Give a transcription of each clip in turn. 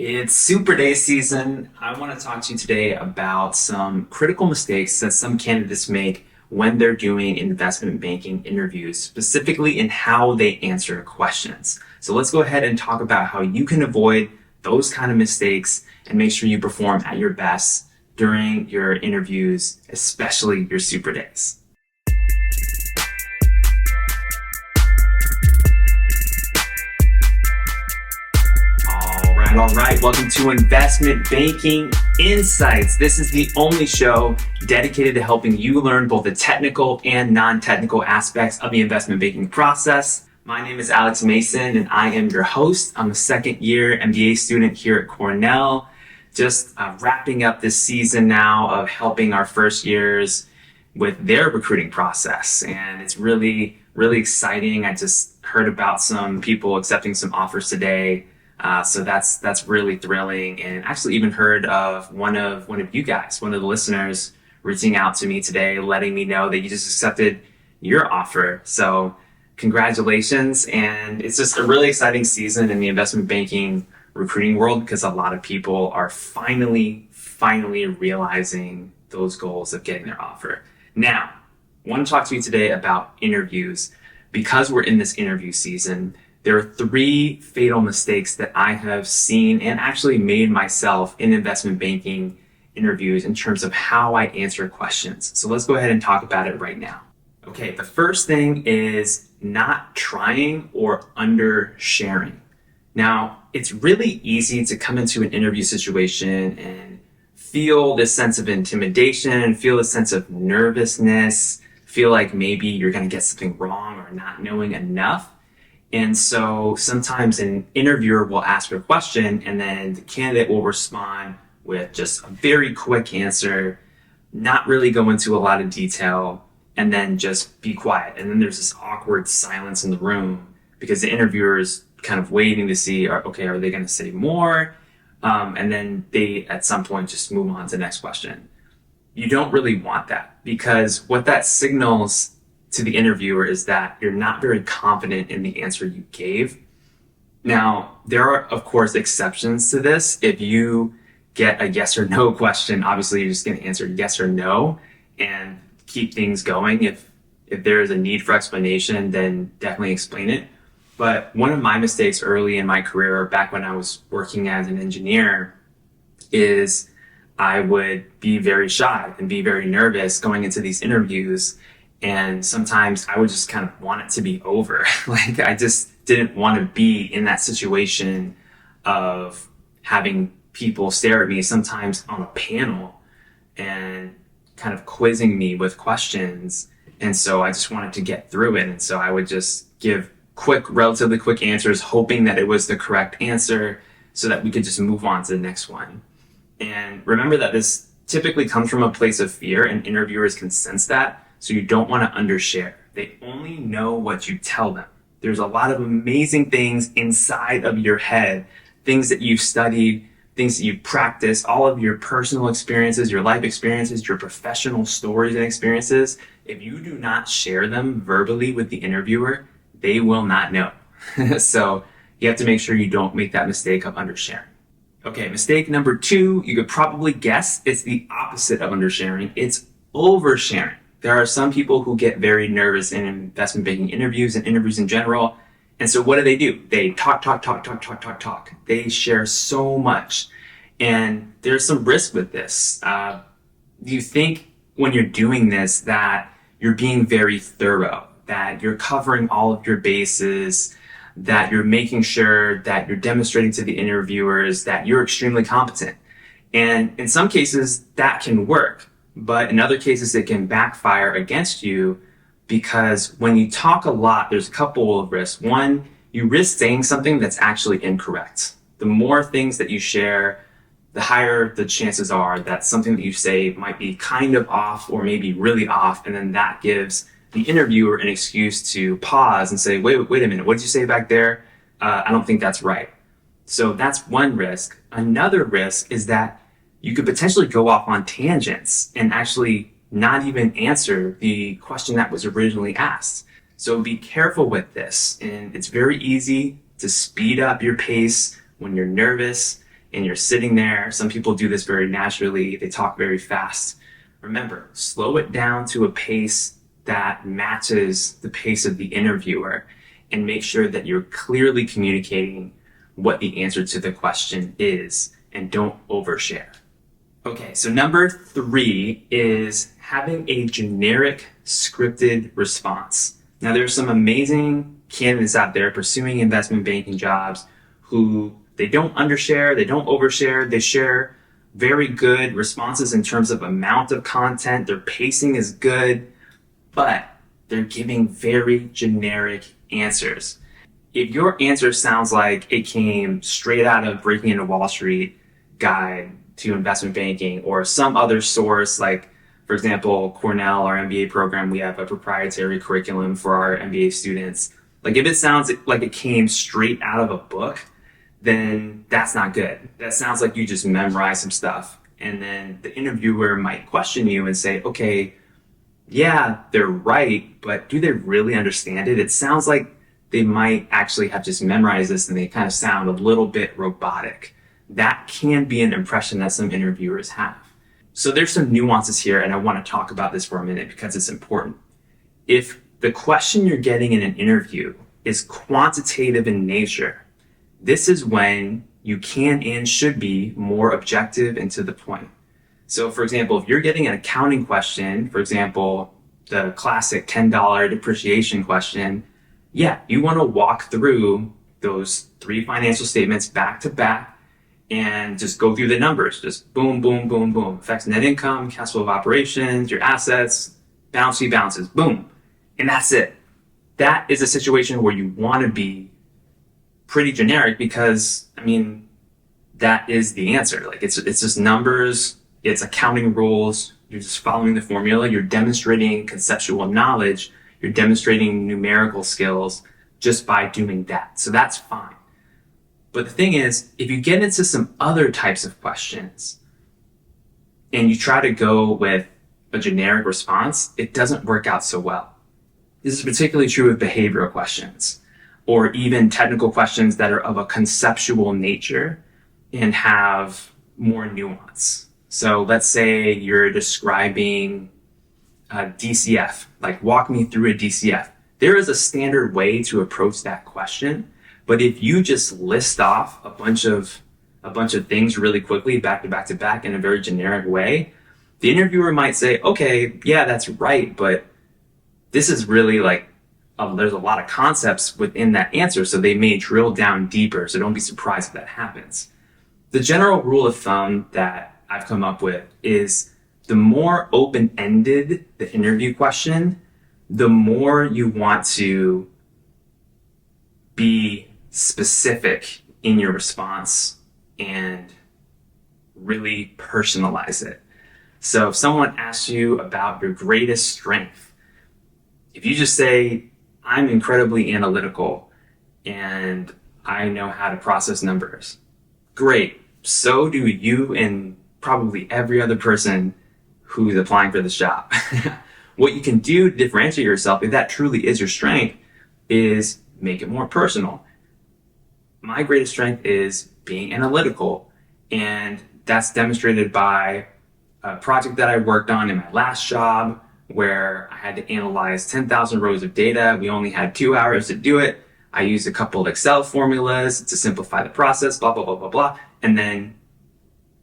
It's Super Day season. I want to talk to you today about some critical mistakes that some candidates make when they're doing investment banking interviews, specifically in how they answer questions. So let's go ahead and talk about how you can avoid those kind of mistakes and make sure you perform at your best during your interviews, especially your Super Days. All right. Welcome to Investment Banking Insights. This is the only show dedicated to helping you learn both the technical and non-technical aspects of the investment banking process. My name is Alex Mason, and I am your host. I'm a second-year MBA student here at Cornell, just wrapping up this season now of helping our first years with their recruiting process. And it's really, really exciting. I just heard about some people accepting some offers today. So that's really thrilling, and actually even heard of one of you guys, one of the listeners, reaching out to me today, letting me know that you just accepted your offer. So congratulations, and it's just a really exciting season in the investment banking recruiting world because a lot of people are finally realizing those goals of getting their offer. Now, I want to talk to you today about interviews. Because we're in this interview season, there are three fatal mistakes that I have seen and actually made myself in investment banking interviews in terms of how I answer questions. So let's go ahead and talk about it right now. Okay, the first thing is not trying or under sharing. Now, it's really easy to come into an interview situation and feel this sense of intimidation, feel a sense of nervousness, feel like maybe you're going to get something wrong or not knowing enough. And so sometimes an interviewer will ask a question and then the candidate will respond with just a very quick answer, not really go into a lot of detail, and then just be quiet. And then there's this awkward silence in the room because the interviewer is kind of waiting to see, okay, are they going to say more? And then they, at some point, just move on to the next question. You don't really want that, because what that signals to the interviewer is that you're not very confident in the answer you gave. Now, there are, of course, exceptions to this. If you get a yes or no question, obviously you're just going to answer yes or no and keep things going. If there is a need for explanation, then definitely explain it. But one of my mistakes early in my career, back when I was working as an engineer, is I would be very shy and be very nervous going into these interviews. And sometimes I would just kind of want it to be over. Like, I just didn't want to be in that situation of having people stare at me, sometimes on a panel, and kind of quizzing me with questions. And so I just wanted to get through it. And so I would just give relatively quick answers, hoping that it was the correct answer so that we could just move on to the next one. And remember that this typically comes from a place of fear, and interviewers can sense that. So you don't want to undershare. They only know what you tell them. There's a lot of amazing things inside of your head, things that you've studied, things that you've practiced, all of your personal experiences, your life experiences, your professional stories and experiences. If you do not share them verbally with the interviewer, they will not know. So you have to make sure you don't make that mistake of undersharing. Okay, mistake number 2, you could probably guess it's the opposite of undersharing. It's oversharing. There are some people who get very nervous in investment banking interviews and interviews in general. And so what do? They talk. They share so much. And there's some risk with this. You think when you're doing this that you're being very thorough, that you're covering all of your bases, that you're making sure that you're demonstrating to the interviewers that you're extremely competent. And in some cases, that can work. But in other cases, it can backfire against you, because when you talk a lot, there's a couple of risks. One, you risk saying something that's actually incorrect. The more things that you share, the higher the chances are that something that you say might be kind of off or maybe really off. And then that gives the interviewer an excuse to pause and say, wait a minute, what did you say back there? I don't think that's right. So that's one risk. Another risk is that you could potentially go off on tangents and actually not even answer the question that was originally asked. So be careful with this. And it's very easy to speed up your pace when you're nervous and you're sitting there. Some people do this very naturally. They talk very fast. Remember, slow it down to a pace that matches the pace of the interviewer, and make sure that you're clearly communicating what the answer to the question is, and don't overshare. Okay, so number 3 is having a generic scripted response. Now, there's some amazing candidates out there pursuing investment banking jobs who they don't undershare, they don't overshare, they share very good responses in terms of amount of content, their pacing is good, but they're giving very generic answers. If your answer sounds like it came straight out of Breaking into Wall Street guide to investment banking or some other source, like, for example, Cornell, our MBA program, we have a proprietary curriculum for our MBA students. Like, if it sounds like it came straight out of a book, then that's not good. That sounds like you just memorized some stuff. And then the interviewer might question you and say, okay, yeah, they're right, but do they really understand it? It sounds like they might actually have just memorized this and they kind of sound a little bit robotic. That can be an impression that some interviewers have. So there's some nuances here, and I want to talk about this for a minute because it's important. If the question you're getting in an interview is quantitative in nature, this is when you can and should be more objective and to the point. So, for example, if you're getting an accounting question, for example, the classic $10 depreciation question, yeah, you want to walk through those 3 financial statements back to back and just go through the numbers. Just boom, boom, boom, boom. Affects net income, cash flow of operations, your assets, balance sheet balances, boom. And that's it. That is a situation where you want to be pretty generic because, I mean, that is the answer. Like, it's just numbers, it's accounting rules, you're just following the formula, you're demonstrating conceptual knowledge, you're demonstrating numerical skills just by doing that. So that's fine. But the thing is, if you get into some other types of questions and you try to go with a generic response, it doesn't work out so well. This is particularly true with behavioral questions or even technical questions that are of a conceptual nature and have more nuance. So let's say you're describing a DCF, like walk me through a DCF. There is a standard way to approach that question, but if you just list off a bunch of things really quickly, back to back to back in a very generic way, the interviewer might say, okay, yeah, that's right, but this is really like, there's a lot of concepts within that answer, so they may drill down deeper, so don't be surprised if that happens. The general rule of thumb that I've come up with is the more open-ended the interview question, the more you want to be specific in your response and really personalize it. So if someone asks you about your greatest strength, if you just say, I'm incredibly analytical and I know how to process numbers, great. So do you and probably every other person who's applying for this job. What you can do to differentiate yourself, if that truly is your strength, is make it more personal. My greatest strength is being analytical, and that's demonstrated by a project that I worked on in my last job where I had to analyze 10,000 rows of data. We only had 2 hours to do it. I used a couple of Excel formulas to simplify the process, blah, blah, blah, blah, blah. And then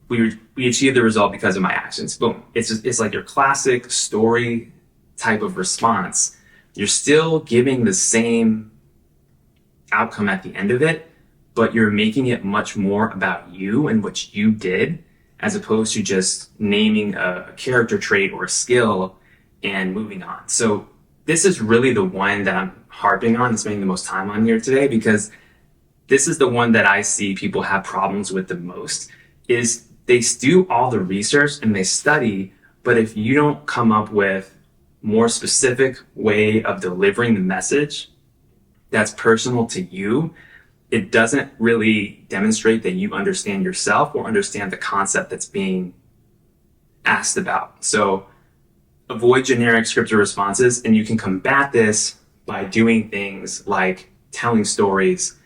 we achieved the result because of my actions. Boom. It's like your classic story type of response. You're still giving the same outcome at the end of it, but you're making it much more about you and what you did, as opposed to just naming a character trait or a skill and moving on. So this is really the one that I'm harping on and spending the most time on here today, because this is the one that I see people have problems with the most. Is they do all the research and they study, but if you don't come up with more specific way of delivering the message that's personal to you, it doesn't really demonstrate that you understand yourself or understand the concept that's being asked about. So avoid generic scripted responses, and you can combat this by doing things like telling stories.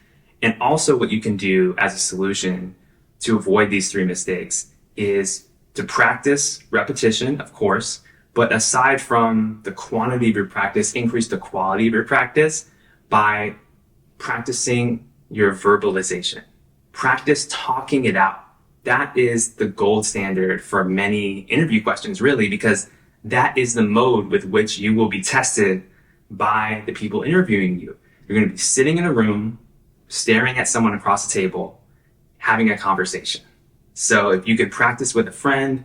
And also what you can do as a solution to avoid these three mistakes is to practice repetition, of course, but aside from the quantity of your practice, increase the quality of your practice by practicing your verbalization. Practice talking it out. That is the gold standard for many interview questions, really, because that is the mode with which you will be tested by the people interviewing you. You're going to be sitting in a room, staring at someone across the table, having a conversation. So if you could practice with a friend,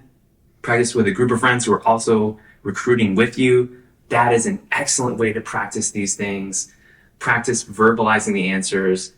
practice with a group of friends who are also recruiting with you, that is an excellent way to practice these things. Practice verbalizing the answers.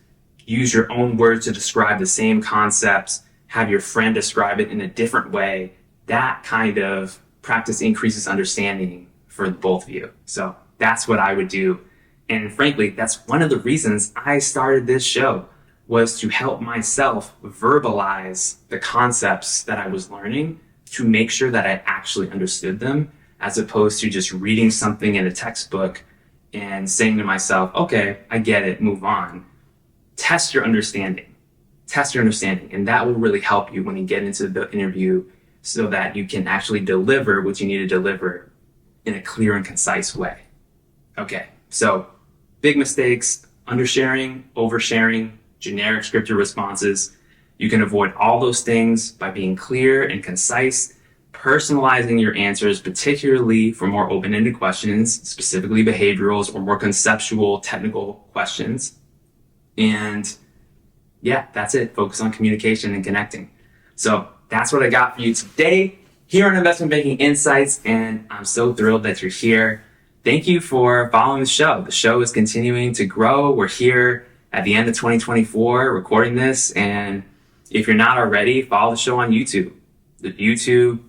Use your own words to describe the same concepts. Have your friend describe it in a different way. That kind of practice increases understanding for both of you. So that's what I would do. And frankly, that's one of the reasons I started this show, was to help myself verbalize the concepts that I was learning to make sure that I actually understood them, as opposed to just reading something in a textbook and saying to myself, okay, I get it, move on. Test your understanding. Test your understanding. And that will really help you when you get into the interview so that you can actually deliver what you need to deliver in a clear and concise way. Okay, so big mistakes: undersharing, oversharing, generic scripted responses. You can avoid all those things by being clear and concise, personalizing your answers, particularly for more open-ended questions, specifically behaviorals or more conceptual, technical questions. And yeah, that's it. Focus on communication and connecting. So that's what I got for you today here on Investment Banking Insights, and I'm so thrilled that you're here. Thank you for following the show. The show is continuing to grow. We're here at the end of 2024 recording this, and if you're not already, follow the show on YouTube. The YouTube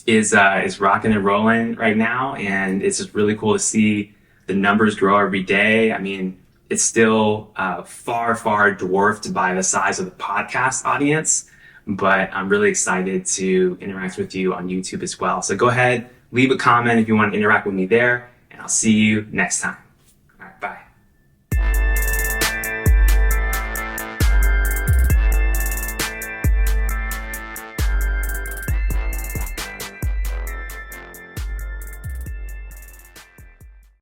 is rocking and rolling right now, and it's just really cool to see the numbers grow every day. I mean, it's still far dwarfed by the size of the podcast audience, but I'm really excited to interact with you on YouTube as well. So go ahead, leave a comment if you want to interact with me there, and I'll see you next time.